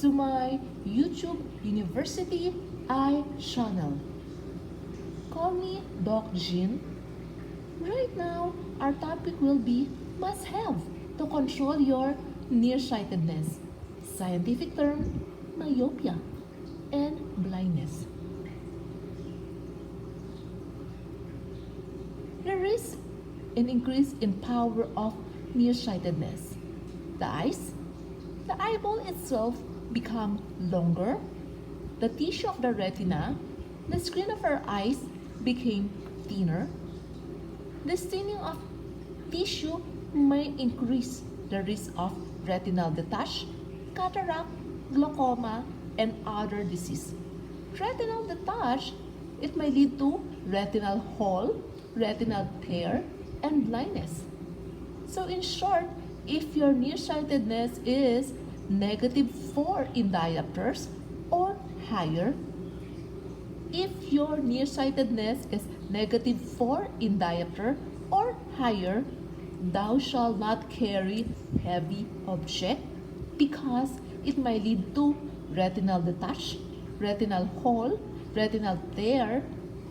to my YouTube University Eye channel. Call me Dr Jeane. Right now, our topic will be must-have to control your nearsightedness. Scientific term, myopia and blindness. There is an increase in power of nearsightedness. The eyeball itself become longer. The tissue of the retina, the screen of our eyes became thinner. The staining of tissue may increase the risk of retinal detach, cataract, glaucoma, and other disease. Retinal detach, it may lead to retinal hole, retinal tear, and blindness. So in short, if your nearsightedness is -4 in diopters or higher, if your nearsightedness is -4 in diopter or higher, thou shalt not carry heavy object because it may lead to retinal detach, retinal hole, retinal tear,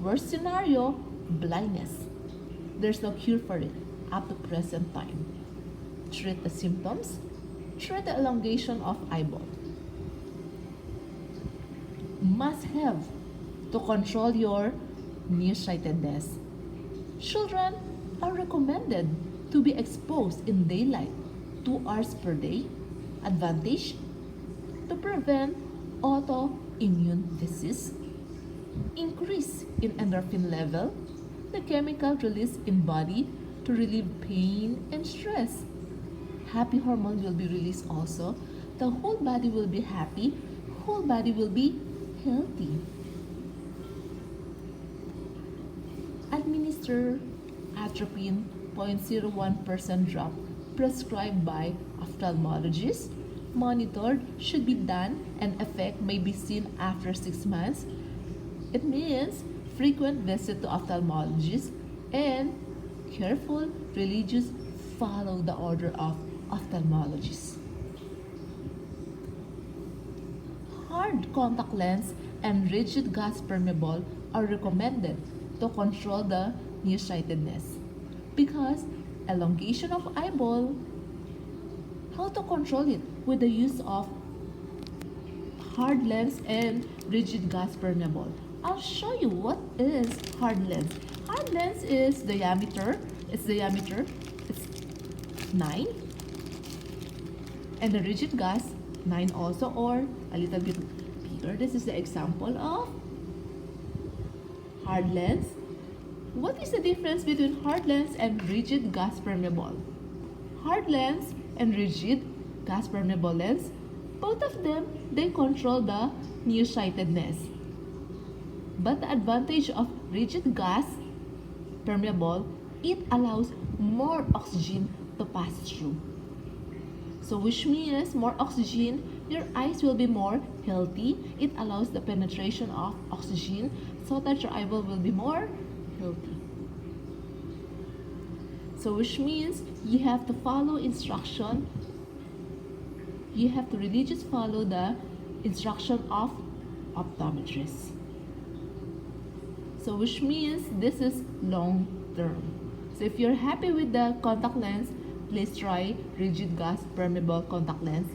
worst scenario, blindness. There's no cure for it up to present time. Treat the symptoms, treat the elongation of eyeball. Must have to control your nearsightedness. Children are recommended to be exposed in daylight 2 hours per day. Advantage to prevent autoimmune disease. Increase in endorphin level, the chemical released in body to relieve pain and stress. Happy hormone will be released also. The whole body will be happy, whole body will be healthy. Administer atropine 0.01% drop prescribed by ophthalmologist. Monitored should be done and effect may be seen after 6 months. It means frequent visit to ophthalmologist and careful religious follow the order of ophthalmologist. Hard contact lens and rigid gas permeable are recommended to control the nearsightedness because elongation of eyeball, how to control it with the use of hard lens and rigid gas permeable. I'll show you what is hard lens. Hard lens is diameter, it's 9, and the rigid gas 9 also, or a little bit bigger. This is the example of hard lens. What is the difference between hard lens and rigid gas permeable? Hard lens and rigid gas permeable lens, both of them, they control the nearsightedness. But the advantage of rigid gas permeable, it allows more oxygen to pass through. So which means more oxygen, your eyes will be more healthy. It allows the penetration of oxygen so that your eyeball will be more healthy. So which means you have to follow instruction. You have to religiously follow the instruction of optometrist. So which means this is long term. So if you're happy with the contact lens, please try rigid gas permeable contact lens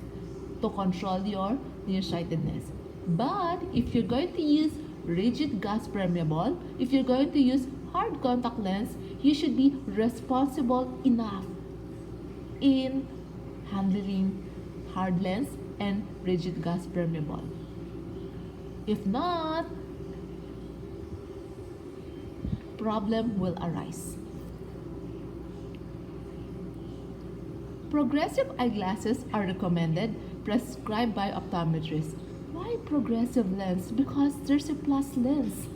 to control your nearsightedness. But if you're going to use rigid gas permeable, if you're going to use hard contact lens, you should be responsible enough in handling hard lens and rigid gas permeable. If not, problem will arise. Progressive eyeglasses are recommended, prescribed by optometrists. Why progressive lens? Because there's a plus lens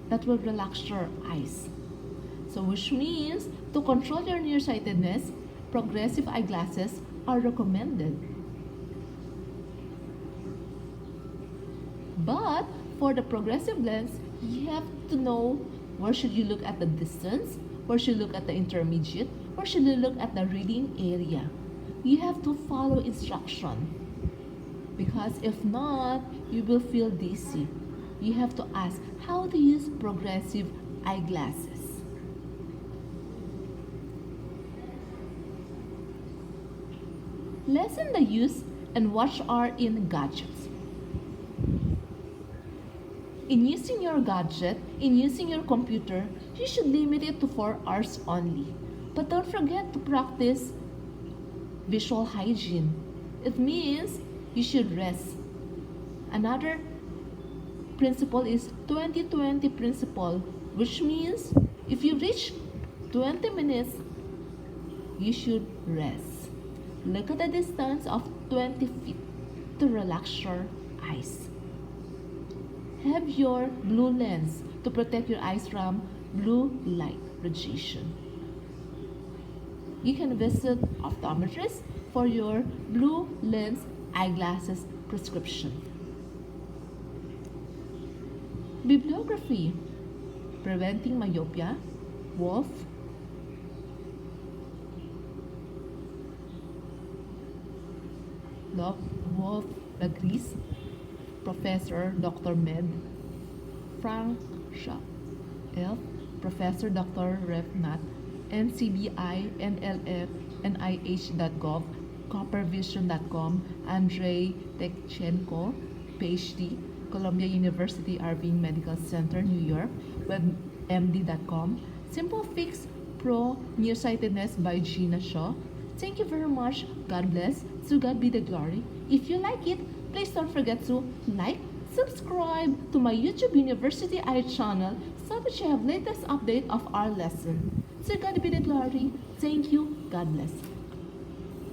that will relax your eyes. So which means to control your nearsightedness, progressive eyeglasses are recommended. But for the progressive lens, you have to know where should you look at the distance, where should you look at the intermediate, where should you look at the reading area. You have to follow instruction. Because if not, you will feel dizzy. You have to ask how to use progressive eyeglasses. Lessen the use and watch hour in gadgets. In using your gadget, in using your computer, you should limit it to 4 hours only. But don't forget to practice visual hygiene. It means you should rest. Another principle is 20-20 principle, which means if you reach 20 minutes, you should rest. Look at the distance of 20 feet to relax your eyes. Have your blue lens to protect your eyes from blue light radiation. You can visit optometrist for your blue lens eyeglasses prescription. Bibliography: Preventing Myopia, Wolf, Wolf Lagris, Professor Dr. Med, Frank Shaw, F. Professor Dr. Refnat, NCBI, NLF, NIH.gov, coppervision.com, Andrei Tekchenko, PhD, Columbia University Irving Medical Center, New York, WebMD.com, Simple Fix Pro Nearsightedness by Gina Shaw. Thank you very much. God bless. To God be the glory. If you like it, please don't forget to like, subscribe to my YouTube University Eye channel so that you have latest update of our lesson. To God be the glory. Thank you. God bless.